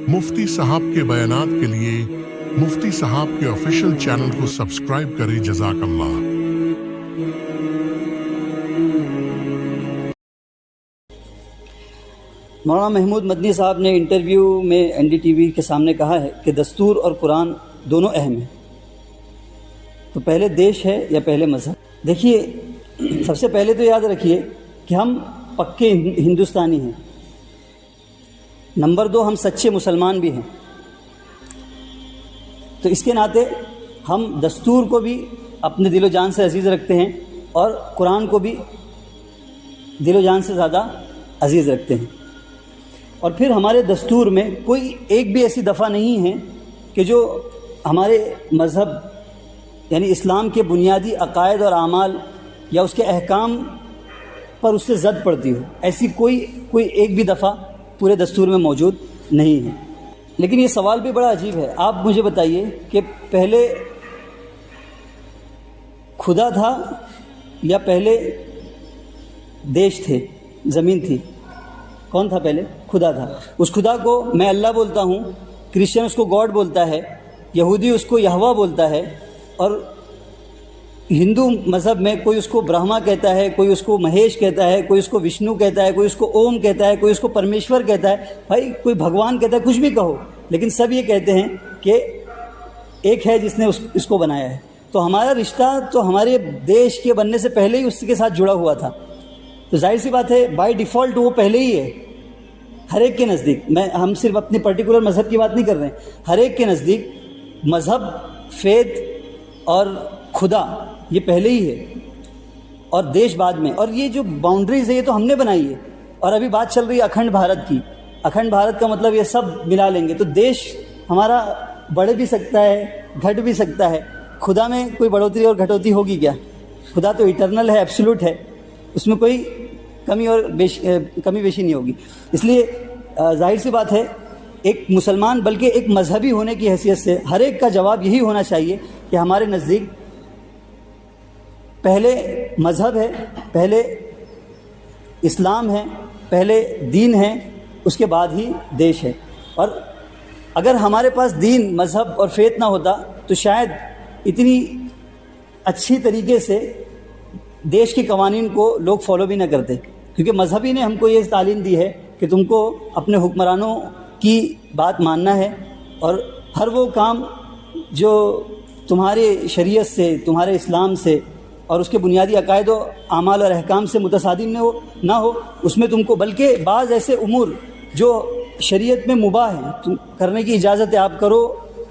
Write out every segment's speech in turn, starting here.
मुफ्ती साहब के बयानात के लिए मुफ्ती साहब के ऑफिशियल चैनल को सब्सक्राइब करें। जज़ाकल्लाह। मौलाना महमूद मदनी साहब ने इंटरव्यू में NDTV के सामने कहा है कि दस्तूर और कुरान दोनों अहम हैं, तो पहले देश है या पहले मज़हब? देखिए, सबसे पहले तो याद रखिए कि हम पक्के हिंदुस्तानी हैं। नंबर 2, हम सच्चे मुसलमान भी हैं। तो इसके नाते हम दस्तूर को भी अपने दिलो जान से अजीज़ रखते हैं और कुरान को भी दिलो जान से ज़्यादा अजीज़ रखते हैं। और फिर हमारे दस्तूर में कोई एक भी ऐसी दफ़ा नहीं है कि जो हमारे मज़हब यानी इस्लाम के बुनियादी अकायद और आमाल या उसके अहकाम पर उससे ज़द पड़ती हो। ऐसी कोई एक भी दफ़ा पूरे दस्तूर में मौजूद नहीं है। लेकिन ये सवाल भी बड़ा अजीब है। आप मुझे बताइए कि पहले खुदा था या पहले देश थे, ज़मीन थी? कौन था पहले? खुदा था। उस खुदा को मैं अल्लाह बोलता हूँ, क्रिश्चियन उसको गॉड बोलता है, यहूदी उसको यहवा बोलता है, और हिंदू मज़हब में कोई उसको ब्रह्मा कहता है, कोई उसको महेश कहता है, कोई उसको विष्णु कहता है, कोई उसको ओम कहता है, कोई उसको परमेश्वर कहता है। भाई कोई भगवान कहता है, कुछ भी कहो, लेकिन सब ये कहते हैं कि एक है जिसने इसको बनाया है। तो हमारा रिश्ता तो हमारे देश के बनने से पहले ही उसके साथ जुड़ा हुआ था। तो जाहिर सी बात है, बाय डिफ़ॉल्ट वो पहले ही है हर एक के नज़दीक। हम सिर्फ अपने पर्टिकुलर मज़हब की बात नहीं कर रहे हैं, हर एक के नज़दीक मज़हब, फेथ और खुदा ये पहले ही है और देश बाद में। और ये जो बाउंड्रीज़ है ये तो हमने बनाई है। और अभी बात चल रही है अखंड भारत की। अखंड भारत का मतलब ये सब मिला लेंगे तो देश हमारा बढ़ भी सकता है, घट भी सकता है। खुदा में कोई बढ़ोतरी और घटोतरी होगी क्या? खुदा तो इटरनल है, एब्सोल्यूट है, उसमें कोई कमी और कमी बेशी नहीं होगी। इसलिए जाहिर सी बात है, एक मुसलमान बल्कि एक मजहबी होने की हैसियत से हर एक का जवाब यही होना चाहिए कि हमारे नज़दीक पहले मज़हब है, पहले इस्लाम है, पहले दीन है, उसके बाद ही देश है। और अगर हमारे पास दीन, मज़हब और फेथ ना होता तो शायद इतनी अच्छी तरीके से देश के कवानीन को लोग फॉलो भी ना करते, क्योंकि मज़हबी ने हमको ये तालीम दी है कि तुमको अपने हुक्मरानों की बात मानना है और हर वो काम जो तुम्हारे शरीयत से, तुम्हारे इस्लाम से और उसके बुनियादी अकायद और आमाल और अहकाम से मुतसादिम ना हो उसमें तुमको, बल्कि बाज़ ऐसे उमूर जो शरीयत में मुबाह हैं, तुम करने की इजाज़त है, आप करो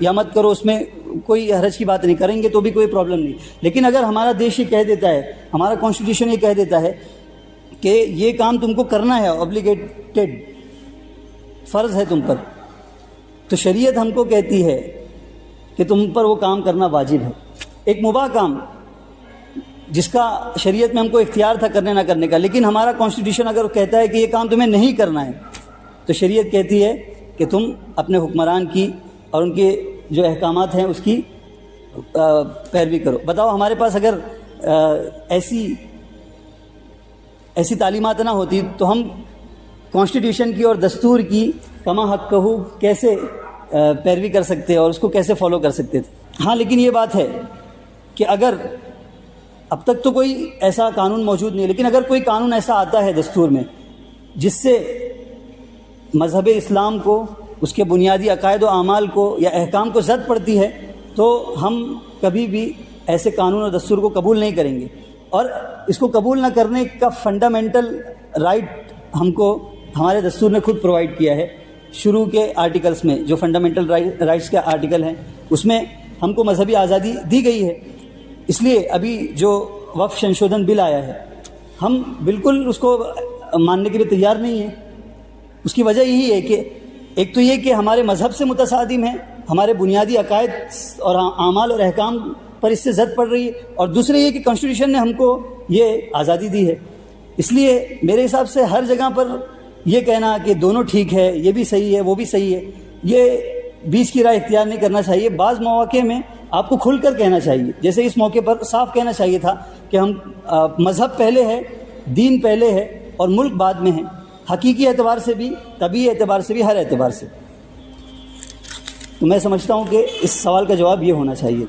या मत करो, उसमें कोई हरज की बात नहीं, करेंगे तो भी कोई प्रॉब्लम नहीं। लेकिन अगर हमारा देश ये कह देता है, हमारा कॉन्स्टिट्यूशन ये कह देता है कि ये काम तुमको करना है, ऑब्लिगेटेड, फ़र्ज़ है तुम पर, तो शरीयत हमको कहती है कि तुम पर वो काम करना वाजिब है। एक मुबाह काम जिसका शरीयत में हमको इख्तियार था करने ना करने का, लेकिन हमारा कॉन्स्टिट्यूशन अगर कहता है कि ये काम तुम्हें नहीं करना है, तो शरीयत कहती है कि तुम अपने हुक्मरान की और उनके जो अहकामात हैं उसकी पैरवी करो। बताओ, हमारे पास अगर ऐसी तालीमात ना होती तो हम कॉन्स्टिट्यूशन की और दस्तूर की कमा हक कहू कैसे पैरवी कर सकते और उसको कैसे फॉलो कर सकते थे? हाँ, लेकिन ये बात है कि अगर अब तक तो कोई ऐसा कानून मौजूद नहीं है, लेकिन अगर कोई कानून ऐसा आता है दस्तूर में जिससे मज़हब इस्लाम को, उसके बुनियादी अकायद व आमाल को या अहकाम को ज़द पड़ती है, तो हम कभी भी ऐसे कानून और दस्तूर को कबूल नहीं करेंगे। और इसको कबूल ना करने का फंडामेंटल राइट हमको हमारे दस्तूर ने खुद प्रोवाइड किया है। शुरू के आर्टिकल्स में जो फंडामेंटल राइट्स के आर्टिकल हैं उसमें हमको मजहबी आज़ादी दी गई है। इसलिए अभी जो वक्फ संशोधन बिल आया है, हम बिल्कुल उसको मानने के लिए तैयार नहीं है। उसकी वजह यही है कि एक तो ये कि हमारे मज़हब से मुतसादिम है, हमारे बुनियादी अकायद और आमाल और अहकाम पर इससे ज़द पड़ रही है, और दूसरे ये कि कॉन्स्टिट्यूशन ने हमको ये आज़ादी दी है। इसलिए मेरे हिसाब से हर जगह पर ये कहना कि दोनों ठीक है, ये भी सही है, वो भी सही है, ये बीच की राह इख्तियार नहीं करना चाहिए। बाज़ मौके में आपको खुलकर कहना चाहिए, जैसे इस मौके पर साफ कहना चाहिए था कि हम मज़हब पहले है, दीन पहले है और मुल्क बाद में है, हकीकी एतबार से भी, तबी एतबार से भी, हर एतबार से। تو میں سمجھتا ہوں کہ اس سوال کا جواب یہ ہونا چاہیے.